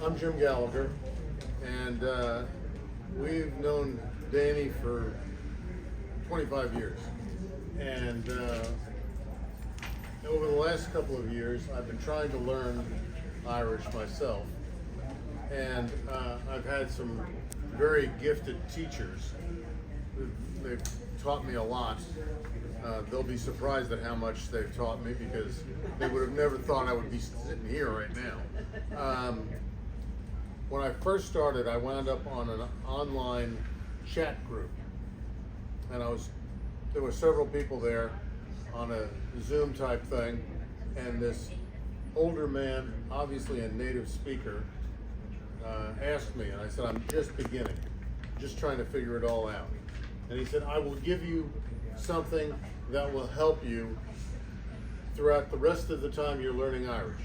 I'm Jim Gallagher, and we've known Danny for 25 years. And over the last couple of years, I've been trying to learn Irish myself. And I've had some very gifted teachers. They've taught me a lot. They'll be surprised at how much they've taught me because they would have never thought I would be sitting here right now. When I first started, I wound up on an online chat group, and there were several people there on a Zoom type thing, and this older man, obviously a native speaker, asked me, and I said, I'm just beginning, just trying to figure it all out. And he said, I will give you something that will help you throughout the rest of the time you're learning Irish.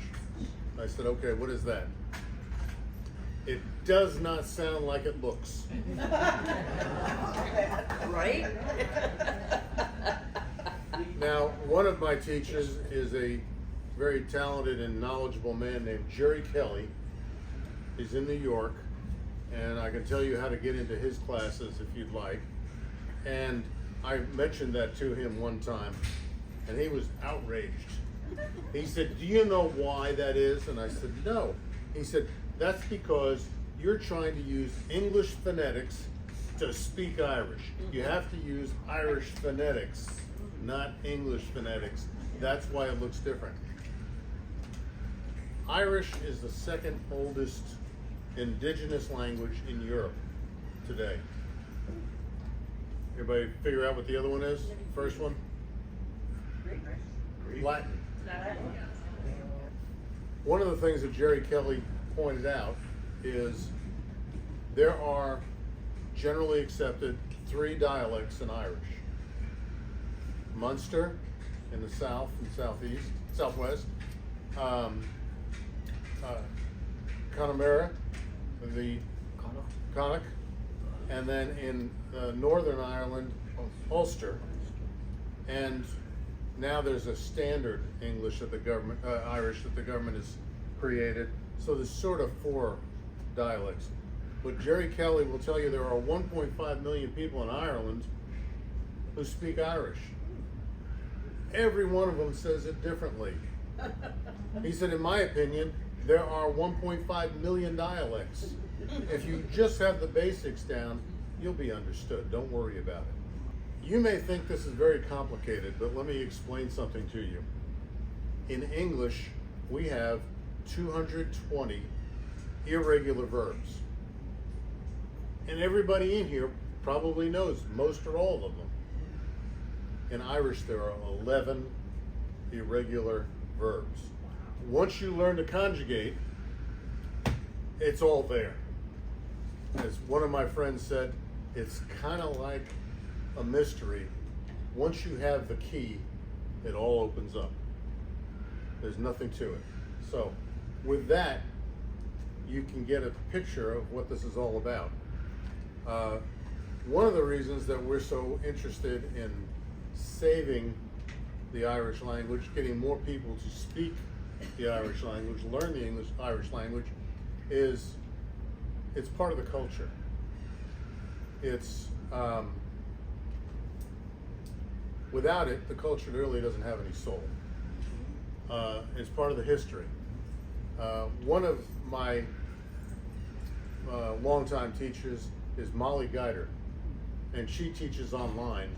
I said, okay, what is that? It does not sound like it looks. Right? Now, one of my teachers is a very talented and knowledgeable man named Jerry Kelly. He's in New York, and I can tell you how to get into his classes if you'd like. And I mentioned that to him one time, and he was outraged. He said, do you know why that is? And I said, no. He said, that's because you're trying to use English phonetics to speak Irish. You have to use Irish phonetics, not English phonetics. That's why it looks different. Irish is the second oldest indigenous language in Europe today. Everybody figure out what the other one is? First one? Latin. One of the things that Jerry Kelly pointed out is there are generally accepted 3 dialects in Irish. Munster in the south and southwest, Connemara, the Connacht, and then in Northern Ireland, Ulster, and now there's a standard English that the government, Irish that the government has created. So there's sort of 4 dialects. But Jerry Kelly will tell you there are 1.5 million people in Ireland who speak Irish. Every one of them says it differently. He said, in my opinion, there are 1.5 million dialects. If you just have the basics down, you'll be understood. Don't worry about it. You may think this is very complicated, but let me explain something to you. In English, we have 220 irregular verbs. And everybody in here probably knows most or all of them. In Irish, there are 11 irregular verbs. Once you learn to conjugate, it's all there. As one of my friends said, it's kind of like a mystery. Once you have the key, it all opens up. There's nothing to it. So with that, you can get a picture of what this is all about. One of the reasons that we're so interested in saving the Irish language, getting more people to speak the Irish language, learn the Irish language, is it's part of the culture. It's without it, the culture really doesn't have any soul. It's part of the history. One of my longtime teachers is Molly Guider, and she teaches online,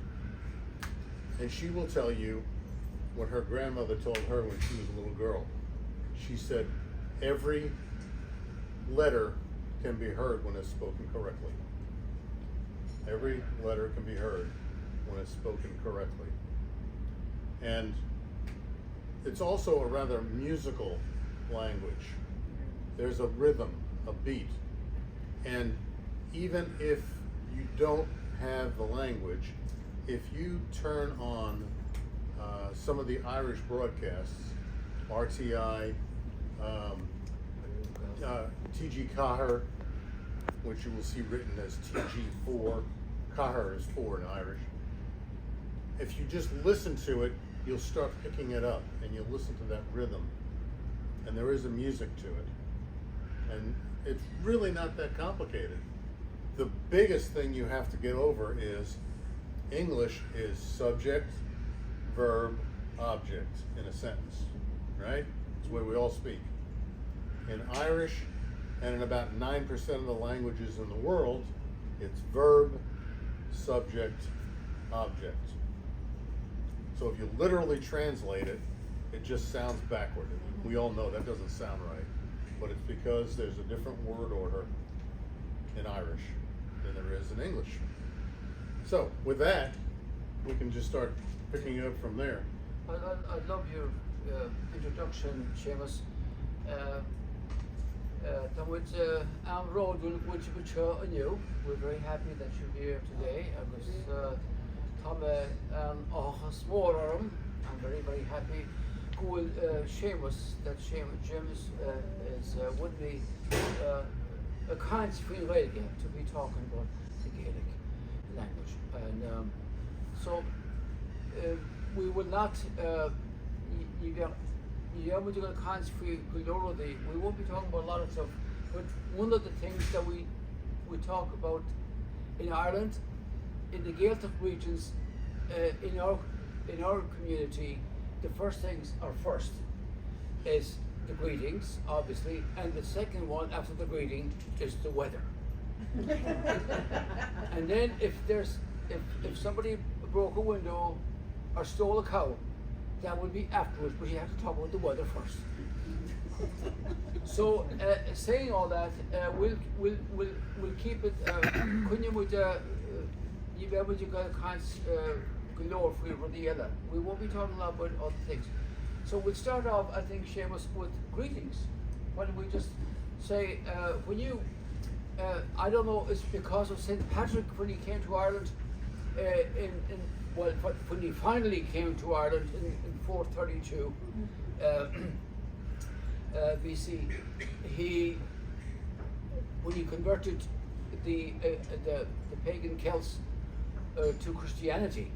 and she will tell you what her grandmother told her when she was a little girl. She said, every letter can be heard when it's spoken correctly. Every letter can be heard when it's spoken correctly. And it's also a rather musical language. There's a rhythm, a beat. And even if you don't have the language, if you turn on some of the Irish broadcasts, RTI, TG Cahir, which you will see written as TG4, Cahir is 4 in Irish. If you just listen to it, you'll start picking it up, and you'll listen to that rhythm, and there is a music to it. And it's really not that complicated. The biggest thing you have to get over is English is subject, verb, object in a sentence, right? It's the way we all speak. In Irish and in about 9% of the languages in the world, it's verb, subject, object. So if you literally translate it, it just sounds backward. We all know that doesn't sound right, but it's because there's a different word order in Irish than there is in English. So with that, we can just start picking it up from there. I love your introduction, Seamus. With Am Road, which anew, we're very happy that you're here today. I was Tom Small I'm very, very happy. Cool, Seamus, that Seamus is would be a kind of free way to be talking about the Gaelic language. And so we will not we won't be talking about a lot of stuff, but one of the things that we talk about in Ireland, in the Gaeltacht regions, in our community, the first things are first is the greetings, obviously, and the second one after the greeting is the weather. And then if somebody broke a window or stole a cow, that would be afterwards, but you have to talk about the weather first. So, saying all that, we'll keep it. Couldn't we you be able to go galore for the other? We won't be talking a lot about other things. So we'll start off, I think, Seamus, with greetings. Why don't we just say when you? I don't know. It's because of St. Patrick when he came to Ireland. When he finally came to Ireland in 432 BC, when he converted the pagan Celts to Christianity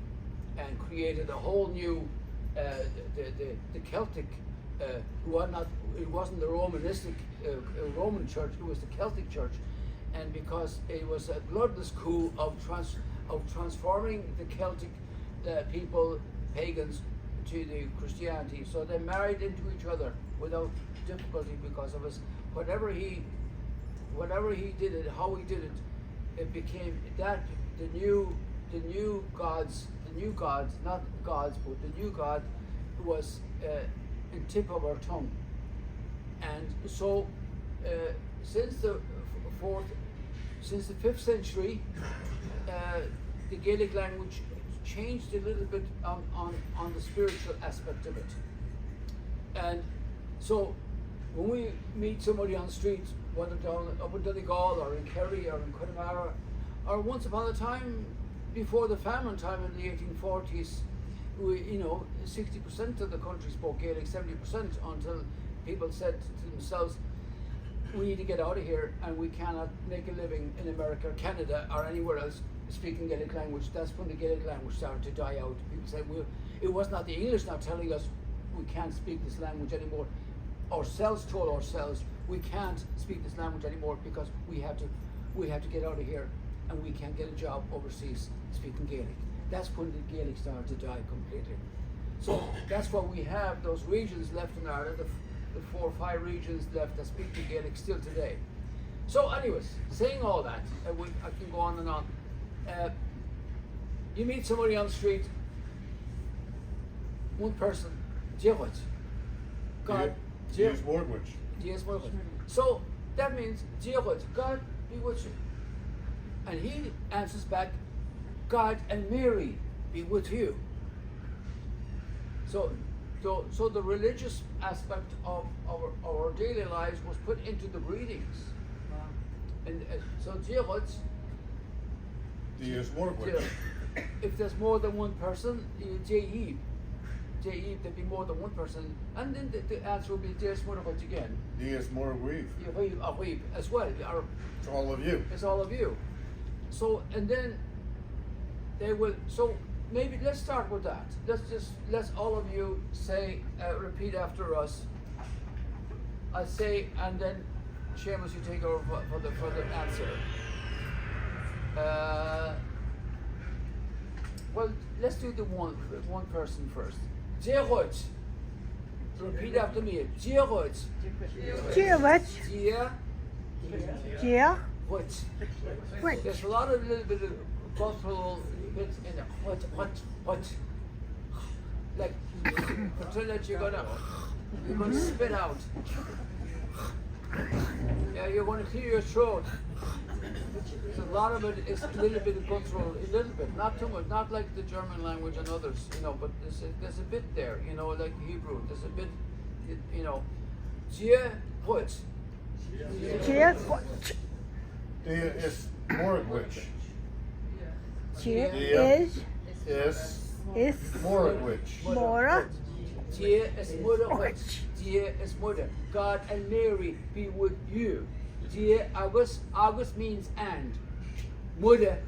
and created a whole new the Celtic it wasn't the Romanistic Roman church, it was the Celtic church, and because it was a bloodless coup of transforming the Celtic people, pagans, to the Christianity. So they married into each other without difficulty because of us. Whatever he did it, how he did it, it became that the new gods, not gods, but the new God was in tip of our tongue. And so since the 5th century, the Gaelic language changed a little bit on the spiritual aspect of it. And so when we meet somebody on the street, whether down up in Donegal or in Kerry or in Connemara, or once upon a time before the famine time in the 1840s, 60% of the country spoke Gaelic, 70% until people said to themselves, we need to get out of here and we cannot make a living in America or Canada or anywhere else speaking Gaelic language. That's when the Gaelic language started to die out. People said, it was not the English now telling us we can't speak this language anymore. Ourselves told ourselves we can't speak this language anymore because we have to get out of here and we can't get a job overseas speaking Gaelic. That's when the Gaelic started to die completely. So that's why we have those regions left in Ireland, the 4 or 5 regions left that speak the Gaelic still today. So anyways, saying all that, I can go on and on. You meet somebody on the street, one person, Jehovah, God, Dies Morgwich. Dies Morgwich. So that means Jehovah, God be with you. And he answers back, God and Mary be with you. So the religious aspect of our daily lives was put into the greetings. And so Jehovah, Dies Morgwich. if there's more than one person, Jeib, there'd be more than one person, and then the answer would be Dies Morgwich again. Dies Morgwich. As well. It's all of you. It's all of you. So, and then they will, so maybe let's start with that. Let's all of you say, repeat after us. I say, and then Seamus, you take over for the answer. Well, let's do the one person first. Gerard. Repeat after me. Gerard. Gerard. Gerard. Which? There's a lot of little bit of guttural bits in there. What? Like pretend that you're gonna spit out. Yeah, you're gonna clear your throat. So a lot of it is a little bit of guttural, a little bit, not too much, not like the German language and others, you know. But there's a bit there, you know, like Hebrew. There's a bit, you know. Gerard. Gerard. Dia is Moragwich. Dia is Moragwich. Mora. Dear is mother, dear is mother. God and Mary be with you. Dear August means and. Mother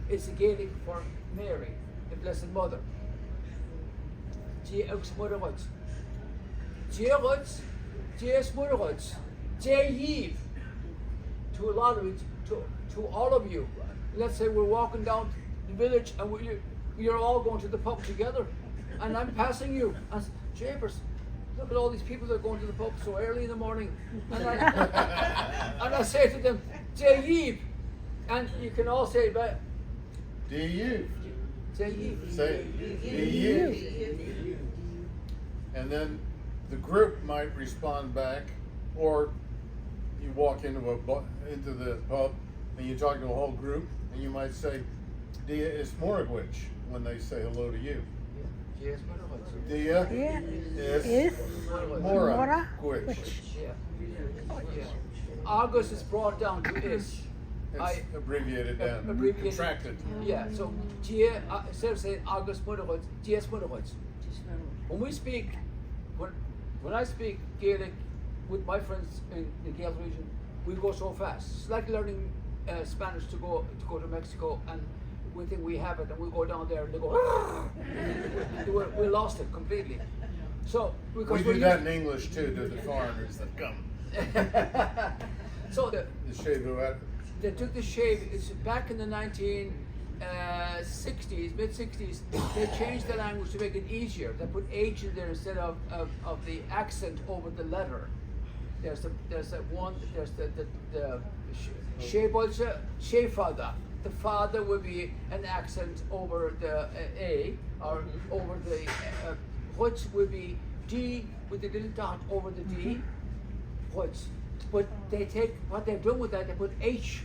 is the Gaelic for Mary, the Blessed Mother. Dear August mother what? Dear what? Dear is mother what? Dear Eve. To a lot of it, to all of you. Let's say we're walking down the village and you're all going to the pub together, and I'm passing you. And Japers, look at all these people that are going to the pub so early in the morning. And I say to them, Jayib. And you can all say, but Diyu. Jayib. Say Diyu. And then the group might respond back, or you walk into the pub and you talk to a whole group, and you might say, Dia is Moragwich when they say hello to you. Yes, Dia is Moragwich. yeah. August is brought down to is. It's abbreviated down, abbreviated. contracted. Yeah, so Gia, instead of saying August Motherhoods, Gia's Motherhoods. When we speak, when I speak Gaelic with my friends in the Gaelic region, we go so fast. It's like learning Spanish to go to Mexico, and we think we have it, and we go down there and they go, we lost it completely. So because We do that in English too to the foreigners that come. So The Chevuet. they took the shave. It's back in the 1960s, mid 60s. They changed the language to make it easier. They put H in there instead of the accent over the letter. There's the Shefada. The father would be an accent over the A, or over the which would be D with the little dot over the D. Which, but they take what they've done with that. They put H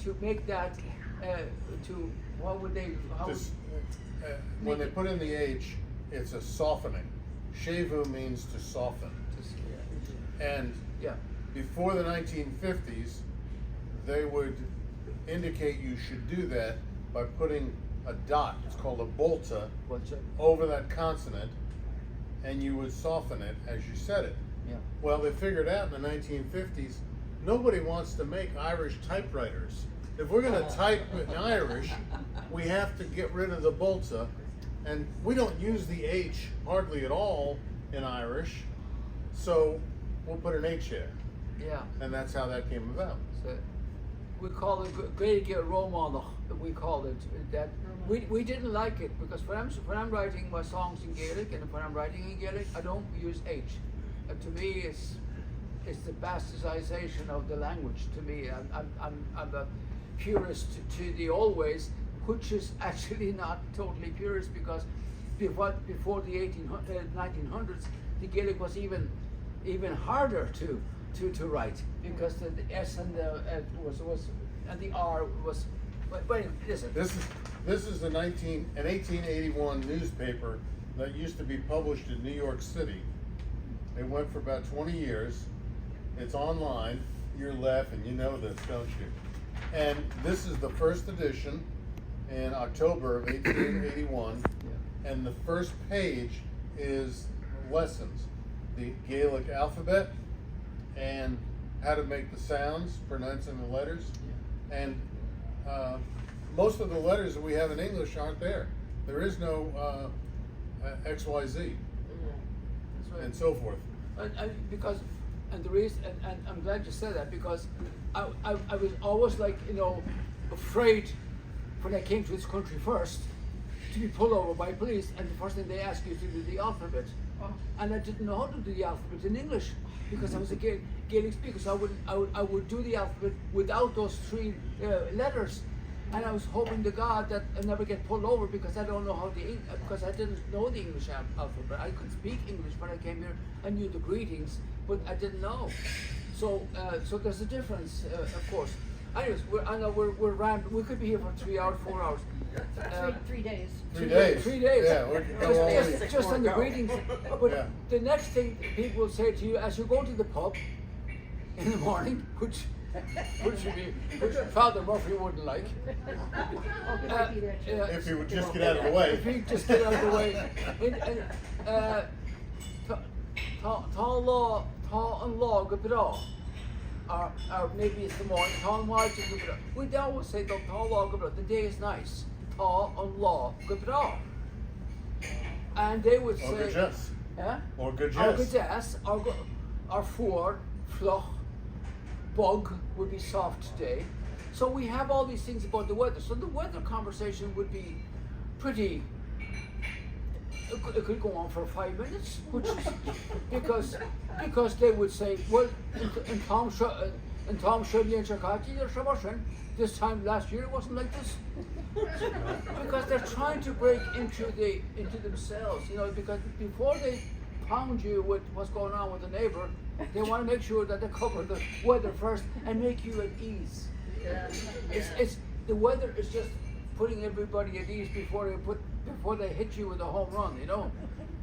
to make that to what would they? How This, when they put in the H, it's a softening. Shevu means to soften. And yeah. before the 1950s, they would indicate you should do that by putting a dot, it's called a bolta, What's it? over that consonant, and you would soften it as you said it. Yeah. Well, they figured out in the 1950s, nobody wants to make Irish typewriters. If we're going to type in Irish, we have to get rid of the bolta, and we don't use the H hardly at all in Irish, so we'll put an H there. Yeah. And that's how that came about. So we call it Gaelic Roman. We called it that. We didn't like it because when I'm writing my songs in Gaelic, and when I'm writing in Gaelic, I don't use H. To me, it's the bastardization of the language. To me, I'm a purist to the old ways, which is actually not totally purist because before the 1900s, the Gaelic was even harder to write because the S and the was and the R was. But anyway, listen. This is an 1881 newspaper that used to be published in New York City. It went for about 20 years. It's online. You're laughing, you know this, don't you? And this is the first edition in October of 1881. And the first page is lessons, the Gaelic alphabet, and how to make the sounds, pronouncing the letters. And most of the letters that we have in English aren't there. There is no XYZ That's right. and so forth. Because And the reason, and I'm glad you said that, because I was always like, afraid when I came to this country first to be pulled over by police, and the first thing they ask you is to do the alphabet. And I didn't know how to do the alphabet in English because I was a Gaelic speaker, so I would do the alphabet without those three letters. And I was hoping to God that I never get pulled over because I don't know how because I didn't know the English alphabet. I could speak English when I came here. I knew the greetings, but I didn't know. So there's a difference, of course. Anyways, we're rambling. We could be here for 3 hours, 4 hours. 3 days. 3 days. 3 days. Yeah, we could go all week. Just on the greetings. But Yeah. the next thing people will say to you as you go to the pub in the morning, which Father Murphy wouldn't like. If he would just get out of the way. If he just get out of the way. Tá an lá go bra. Or maybe it's the morning. Tá an máid go bra. We always say tá lá go bra. The day is nice. Tá an lá go bra. And they would say. Or good jess. Eh? Or good Or good jess. jess. Or four, floch, bug would be soft today. So we have all these things about the weather. So the weather conversation would be pretty. It could go on for 5 minutes, which is because they would say, well, in Tom Shirley and Chicago, this time last year it wasn't like this. Because they're trying to break into themselves, because before they pound you with what's going on with the neighbor, they want to make sure that they cover the weather first and make you at ease. It's the weather is just putting everybody at ease before they hit you with a home run,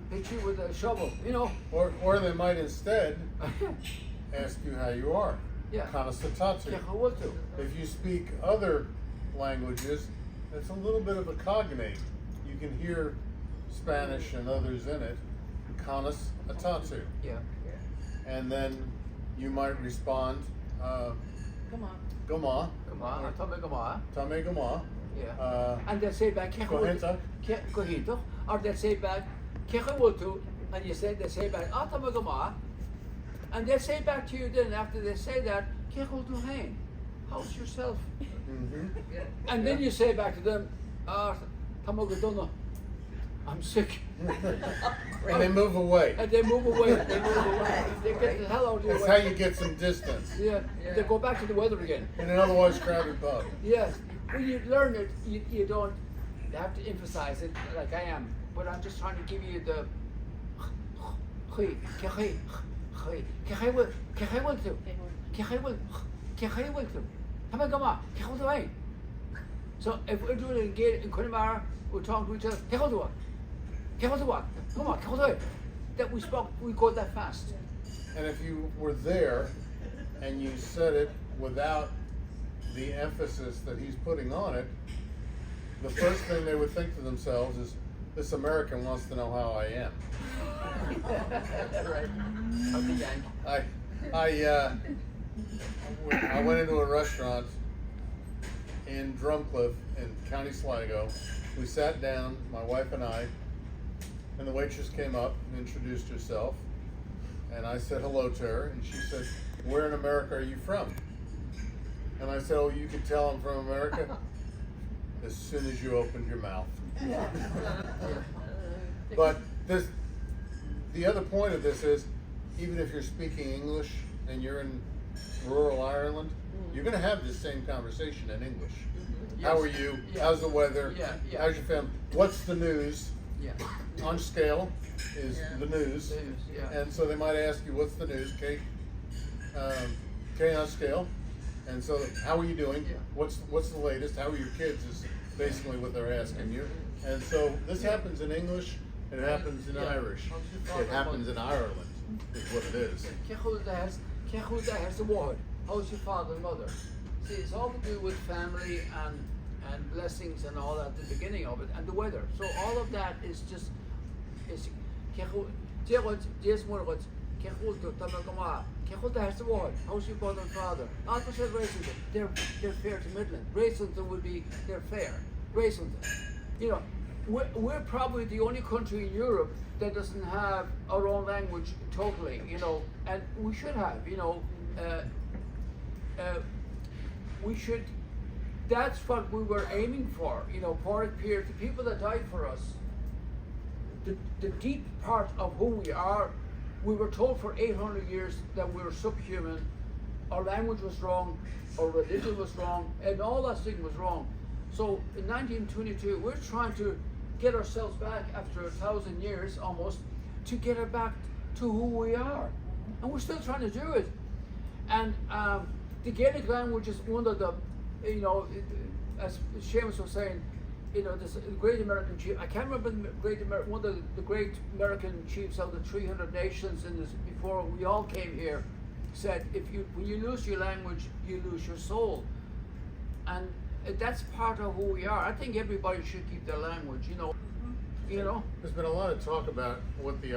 hit you with a shovel, Or they might instead ask you how you are. Yeah. Kanasatatu. Yeah, how will do? If you speak other languages, it's a little bit of a cognate. You can hear Spanish and others in it. Kanasatatu. Yeah. And then you might respond, Come on. Gama, Come on, I told me come on. Tame Gama. Yeah. And they say back, Kohenta. Kohito. Or they say back, Kehawultu, and they say back, Atamagama. And they say back to you then, after they say that, Kehawultu Hain, how's yourself? Mm-hmm. And then you say back to them, Tamagadona, I'm sick. And they move away. And they move away. They get the hell out of your That's way. how you get some distance Yeah. They go back to the weather again. in an otherwise crowded pub. Yes. When you learn it, you don't have to emphasize it like I am. But I'm just trying to give you the. So if we're doing it in Connemara, we're talking to each other. Come on, that we go that fast. And if you were there and you said it without the emphasis that he's putting on it, the first thing they would think to themselves is, this American wants to know how I am. Right. Okay, I went into a restaurant in Drumcliff in County Sligo. We sat down, my wife and I, and the waitress came up and introduced herself. And I said hello to her, and she said, where in America are you from? And I said, oh, you could tell I'm from America as soon as you opened your mouth. But the other point of this is, even if you're speaking English and you're in rural Ireland, you're going to have this same conversation in English. Yes. How are you? Yeah. How's the weather? Yeah, yeah. How's your family? What's the news? Yeah. On scale is the news. News, yeah. And so they might ask you, what's the news, Kate? Kate on scale. And so, how are you doing? Yeah. What's the latest? How are your kids is basically what they're asking you. And so this happens in English, it happens in Yeah. Irish. It happens in Ireland, is what it is. Kehulda has the word. How's your father and mother? See, it's all to do with family and blessings and all that at the beginning of it, and the weather. So all of that is just Kehulda has the word. How's your mother and father? Not to say Racism. They're fair to Midland. Racism would be they're fair. Racism. we're probably the only country in Europe that doesn't have our own language totally, you know, and we should have, you know, we should, that's what we were aiming for, you know, Pádraig Pearse, the people that died for us, the deep part of who we are. We were told for 800 years that we were subhuman, our language was wrong, our religion was wrong, and all that thing was wrong. So in 1922, we're trying to get ourselves back after 1,000 years almost, to get it back to who we are. And we're still trying to do it. And the Gaelic language is one of the, you know, as Seamus was saying, you know, this great American chief, I can't remember one of the great American chiefs out of the 300 nations in this, before we all came here, said, when you lose your language, you lose your soul. And that's part of who we are. I think everybody should keep their language, you know. You know? There's been a lot of talk about what the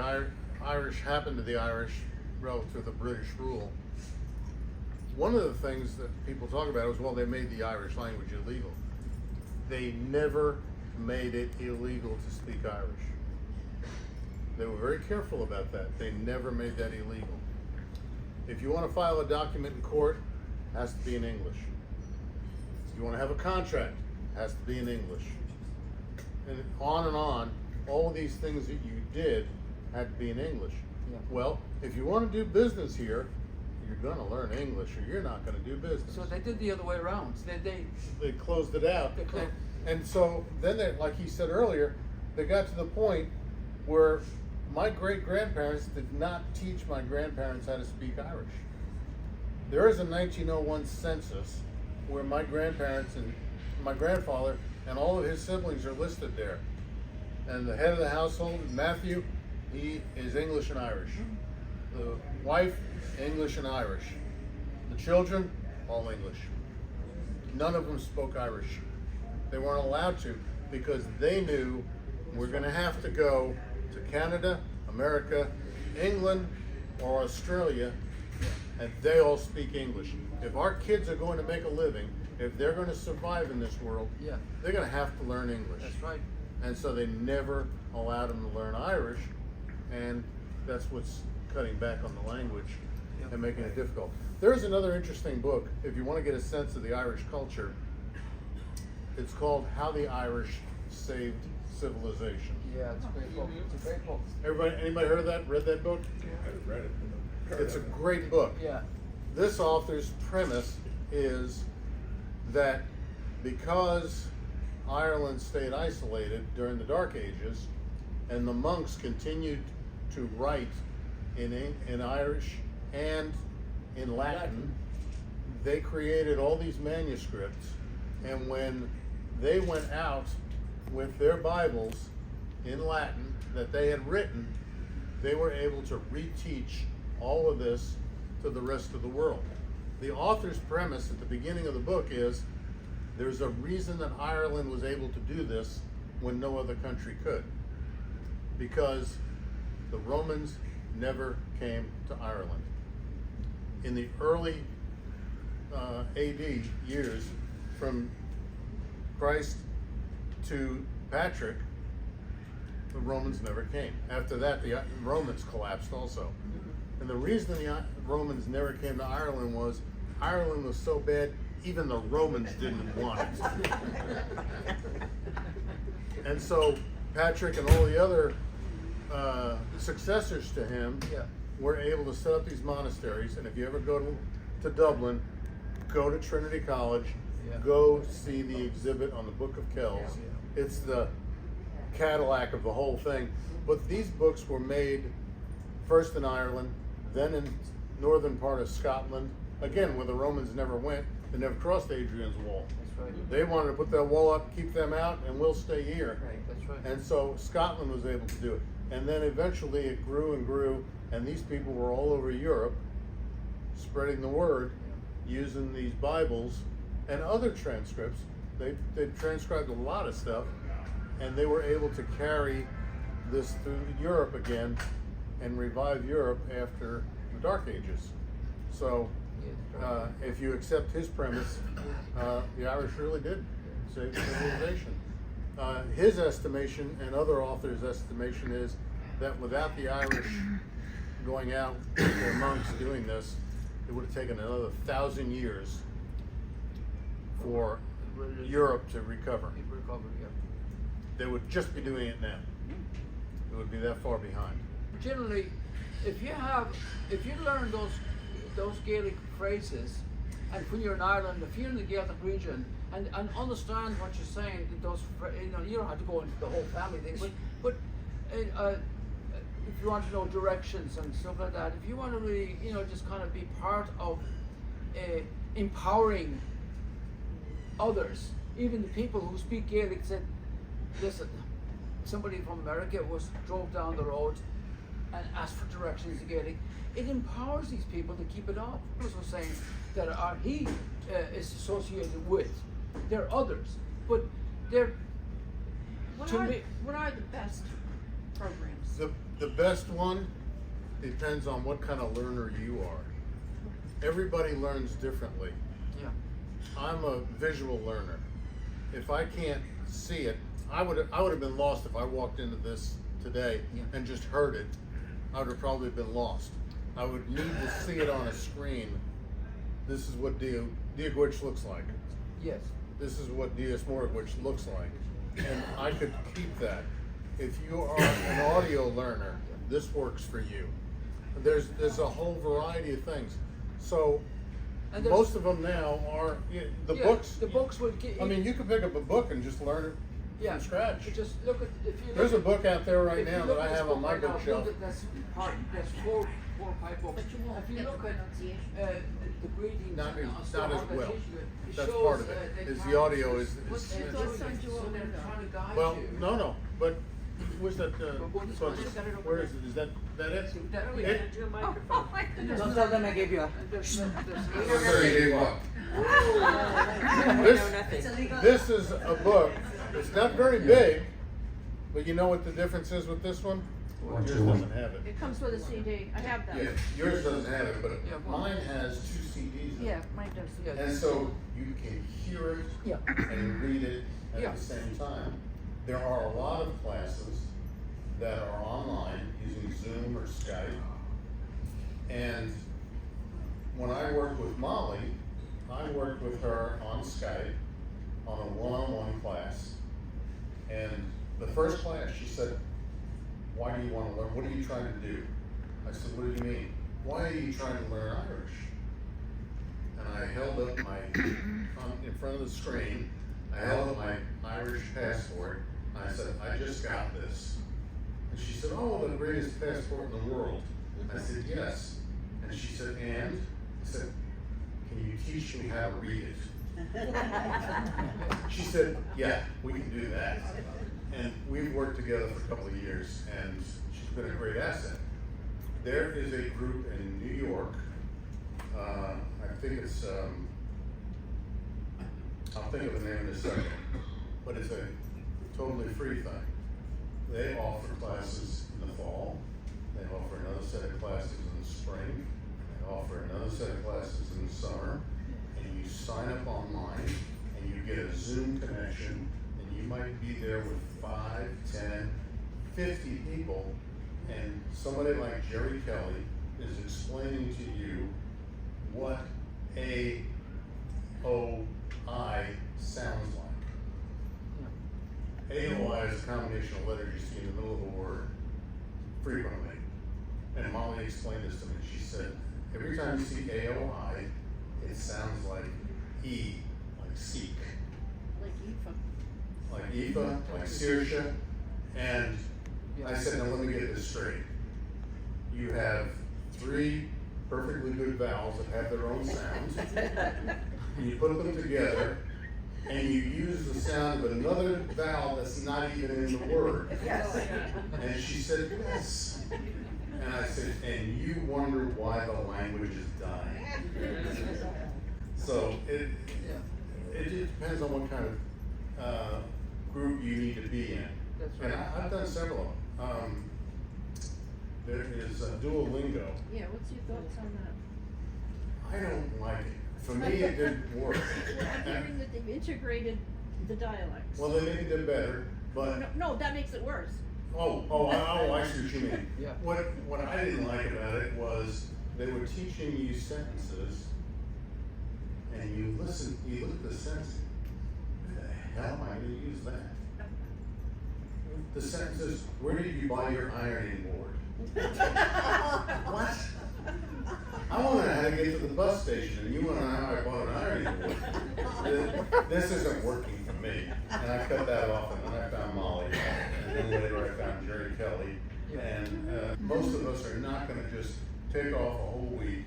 Irish happened to the Irish relative to the British rule. One of the things that people talk about is, well, they made the Irish language illegal. They never made it illegal to speak Irish. They were very careful about that. They never made that illegal. If you want to file a document in court, it has to be in English. If you want to have a contract, it has to be in English. And on, all of these things that you did had to be in English. Yeah. Well, if you want to do business here, you're going to learn English or you're not going to do business. So they did the other way around. They closed it out. They closed. And so then, like he said earlier, they got to the point where my great-grandparents did not teach my grandparents how to speak Irish. There is a 1901 census where my grandparents and my grandfather and all of his siblings are listed there. And the head of the household, Matthew, he is English and Irish. The wife, English and Irish. The children, all English. None of them spoke Irish. They weren't allowed to because they knew we're going to have to go to Canada, America, England, or Australia, and they all speak English. If our kids are going to make a living, if they're going to survive in this world, Yeah. they're going to have to learn English. That's right. And so they never allowed them to learn Irish, and that's what's cutting back on the language Yep. and making it difficult. There's another interesting book, if you want to get a sense of the Irish culture. It's called How the Irish Saved Civilization. Yeah, it's a great book. It's a great book. Anybody heard of that? Read that book? I read it. It's a great book. Yeah. This author's premise is that because Ireland stayed isolated during the Dark Ages, and the monks continued to write in Irish and in Latin, they created all these manuscripts, and when they went out with their Bibles in Latin that they had written, they were able to reteach all of this to the rest of the world. The author's premise at the beginning of the book is there's a reason that Ireland was able to do this when no other country could. Because the Romans never came to Ireland. In the early AD years, from Christ to Patrick, the Romans never came. After that, the Romans collapsed also. And the reason the Romans never came to Ireland was Ireland was so bad, even the Romans didn't want it. And so Patrick and all the other successors to him were able to set up these monasteries. And if you ever go to Dublin, go to Trinity College, go see the exhibit on the Book of Kells. It's the Cadillac of the whole thing. But these books were made first in Ireland, then in northern part of Scotland, again where the Romans never went. They never crossed Adrian's wall. That's right. They wanted to put that wall up, keep them out, and we'll stay here. Right, that's right. And so Scotland was able to do it. And then eventually it grew and grew, and these people were all over Europe spreading the word using these Bibles and other transcripts. They transcribed a lot of stuff, and they were able to carry this through Europe again and revive Europe after the Dark Ages. So if you accept his premise, the Irish really did save civilization. His estimation and other authors' estimation is that without the Irish going out with their monks doing this, it would have taken another 1,000 years for Europe to recover. They would just be doing it now. It would be that far behind. Generally, if you learn those Gaelic phrases, and when you're in Ireland, if you're in the Gaelic region and understand what you're saying, you don't have to go into the whole family thing, but if you want to know directions and stuff like that, if you want to really, just kind of be part of empowering others, even the people who speak Gaelic said, listen, somebody from America drove down the road and asked for directions in Gaelic. It empowers these people to keep it up. As I was saying, that he is associated with. There are others, but they're What are the best programs? The best one depends on what kind of learner you are. Everybody learns differently. Yeah. I'm a visual learner. If I can't see it, I would have been lost if I walked into this today and just heard it. I would have probably been lost. I would need to see it on a screen. This is what Diagwich looks like. Yes. This is what Dias Morgwich looks like. And I could keep that. If you are an audio learner, this works for you. There's a whole variety of things. So most of them now are the books. The books would get. I mean, you could pick up a book and just learn it from scratch. Just look at There's a book out there right now that I have on my bookshelf. That's four or five books. But you won't If you get look the at pronunciation. the greetings, Not and as stuff like well. it That's shows, part of it. the Is the audio is What's the thoughts on dual so they're window? trying to guide well, you. no, but where's that? But So what is that over where there? is it? Is that it? That- It- Oh my goodness. Don't tell them I gave you a. This is a book. It's not very big, but you know what the difference is with this one? Yours doesn't have it. It comes with a CD. I have that. Yeah, yours doesn't have it, but Yeah, well- mine has 2 CDs in it. Yeah, mine does. Yeah. And so you can hear it Yeah. and read it at Yeah. the same time. There are a lot of classes that are online using Zoom or Skype. And when I worked with Molly, I worked with her on Skype on a one-on-one class. And the first class, she said, "Why do you want to learn? What are you trying to do?" I said, "What do you mean? Why are you trying to learn Irish?" And I held up in front of the screen, I held up my Irish passport, and I said, "I just got this." And she said, "Oh, the greatest passport in the world." I said, "Yes." And she said, "And?" I said, "Can you teach me how to read it?" She said, "Yeah, we can do that." And we've worked together for a couple of years, and she's been a great asset. There is a group in New York, I think it's, I'll think of the name in a second, but it's a totally free thing. They offer classes in the fall, they offer another set of classes in the spring, they offer another set of classes in the summer, and you sign up online, and you get a Zoom connection, and you might be there with 5, 10, 50 people, and somebody like Jerry Kelly is explaining to you what AOI sounds like. AOI is a combination of letters you see in the middle of a word frequently. And Molly explained this to me. She said, every time you see AOI, it sounds like E, like seek. Like Like Aoife, like Saoirse, and I said, now let me get this straight. You have 3 perfectly good vowels that have their own sounds, and you put them together, and you use the sound of another vowel that's not even in the word. Yes. And she said, yes. And I said, and you wonder why the language is dying. So it just depends on what kind of group you need to be in. That's And right. I've done several of them. There is Duolingo. Yeah, what's your thoughts on that? I don't like it. For me, it didn't work. Well, I'm hearing that they've integrated the dialects. Well, they make it better, but No, that makes it worse. I see what you mean. Yeah. What I didn't like about it was they were teaching you sentences, and you look at the sentence, where the hell am I gonna use that? The sentence is, where did you buy your ironing board? What? I wanna know how to get to the bus station, and you wanna know how I bought an ironing board. This isn't working for me, and I cut that off, and then I found Molly, and then later I found Jerry Kelly. And most of us are not gonna just take off a whole week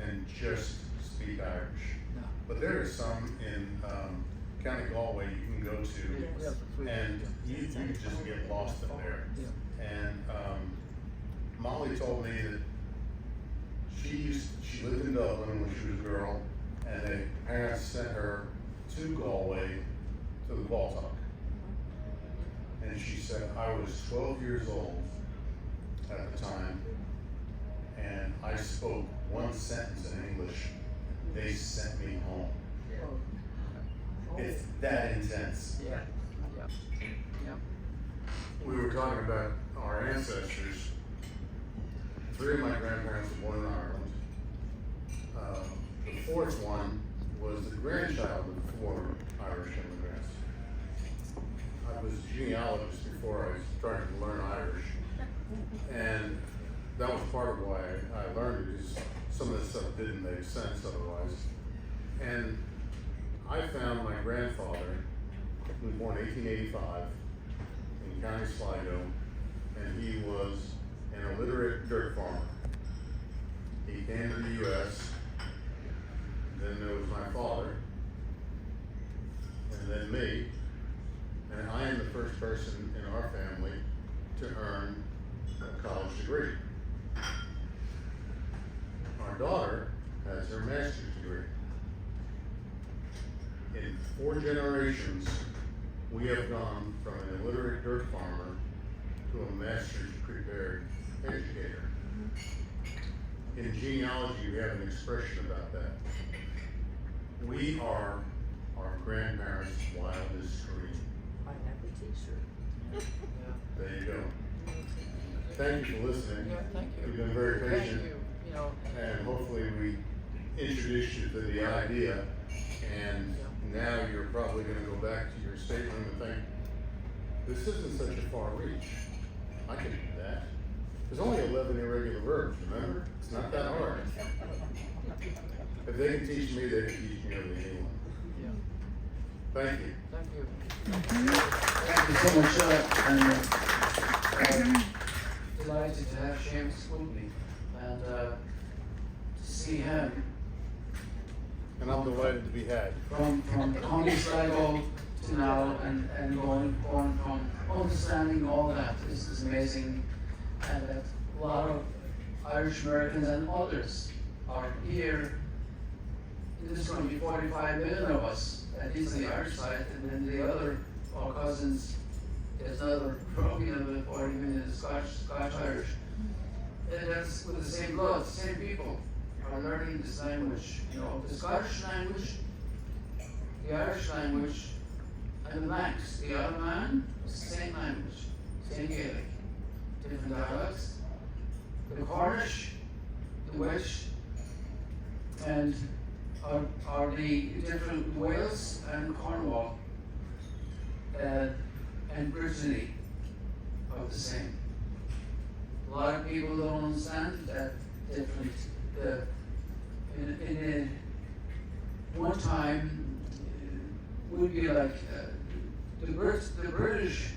and just speak Irish. No. But there are some in County Galway you can go to, Yes. and you just get lost in there. Yeah. And Molly told me that she lived in Dublin when she was a girl, and her parents sent her to Galway to the Baltic. And she said, I was 12 years old at the time, and I spoke one sentence in English. They sent me home. It's that intense. Yeah. Yeah. Yeah. We were talking about our ancestors. 3 of my grandparents were born in Ireland. The 4th one was the grandchild of 4 Irish immigrants. I was a genealogist before I started to learn Irish. And that was part of why I learned it, because some of this stuff didn't make sense otherwise. And I found my grandfather, who was born in 1885 in County Sligo, and he was an illiterate dirt farmer. He came to the US, then there was my father, and then me, and I am the first person in our family to earn a college degree. Our daughter has her master's degree. In 4 generations, we have gone from an illiterate dirt farmer to a master's prepared educator. In genealogy, we have an expression about that. We are our grandparents' wildest dream. I have the t-shirt. Yeah. There you go. Thank you for listening. Yeah, thank you. You've been very Thank patient. you. You know, And hopefully we introduced you to the idea, and now you're probably gonna go back to your stateroom and think, this isn't such a far reach. I can do that. There's only 11 irregular verbs, remember? It's not that hard. If they can teach me, they can teach me everything yeah. Thank you. Thank you. Thank you so much, and delighted to have Seamus with me, and to see him And I'm delighted to be had. from County Sligo to now, and going from understanding all that is amazing, and that a lot of Irish Americans and others are here. There's going to be 45 million of us, at least on the Irish side, and then the other, our cousins, there's another probably another 40 million Scotch Irish. And that's with the same blood, same people are learning this language, you know, the Scottish language, the Irish language, and the Manx, the Ottoman, it's the same language, same Gaelic, different dialects. The Cornish, the Welsh, and are the different Wales and Cornwall, and Brittany are the same. A lot of people don't understand that different. In one time, would be like the British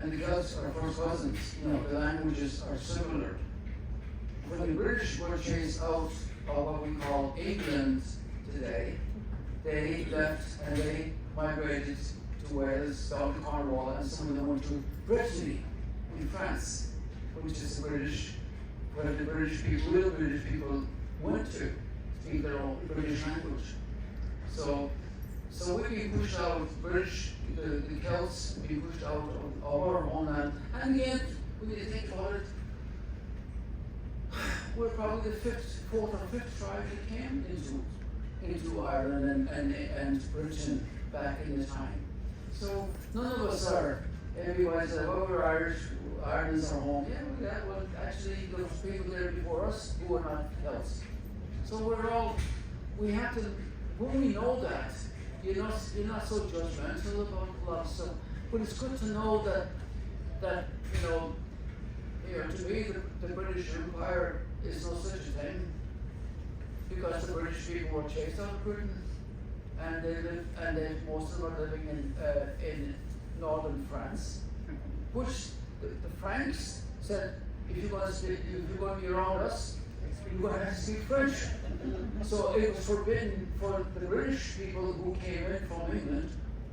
and the Celts are first cousins. You know, the languages are similar. When the British were chased out of what we call England today, they left and they migrated to Wales, down to Cornwall, and some of them went to Brittany in France, which is the British, where the British people, real British people, went to speak their own British language. So we've been pushed out, the Celts being pushed out of our own land, and in the end, when you think about it, we're probably the 4th or 5th tribe that came into Ireland and Britain back in the time. So none of us are, everybody said, well, we're Irish, Ireland's our home. Yeah, well, actually, there was people there before us who were not Celts. So we have to, when we know that, you're not so judgmental about a lot of stuff. But it's good to know that to me, the British Empire is no such a thing, because the British people were chased out of Britain, and most of them are living in northern France, which the Franks said, if you're going to be around us, you're going to have to speak French. So it was forbidden for the British people who came in from England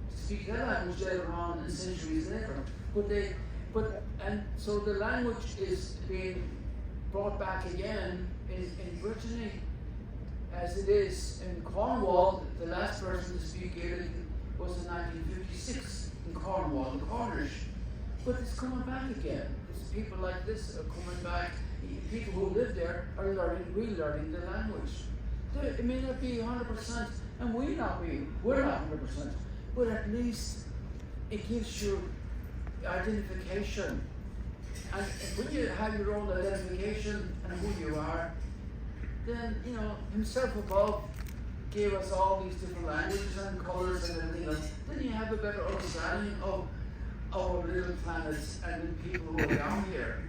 to speak that language later on and centuries later. And so the language is being brought back again in Brittany, as it is in Cornwall. The last person to speak Gaelic was in 1956 in Cornwall, in Cornish. But it's coming back again. It's people like this are coming back. People who live there are relearning the language. It may not be 100%, and we're not 100%, but at least it gives you identification. And when you have your own identification and who you are, then, himself above gave us all these different languages and colours and everything else. Then you have a better understanding of our little planet and the people who are down here.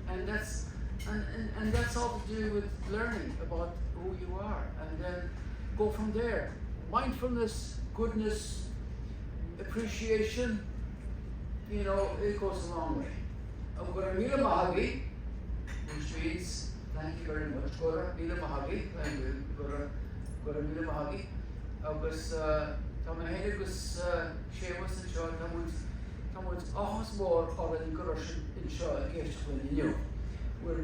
And that's all to do with learning about who you are, and then go from there. Mindfulness, goodness, appreciation, it goes a long way. Gora Mila Mahagi, which means thank you very much. Gora Mila Mahagi, thank you. Gora Mila Mahagi. Agus Tamahene agus Sheamus and Shaw Tamut Ahos more or in Gorosh in Shaw against when you knew. We're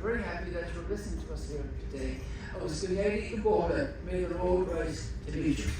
very happy that you're listening to us here today. I was going to go may the road rise to meet you.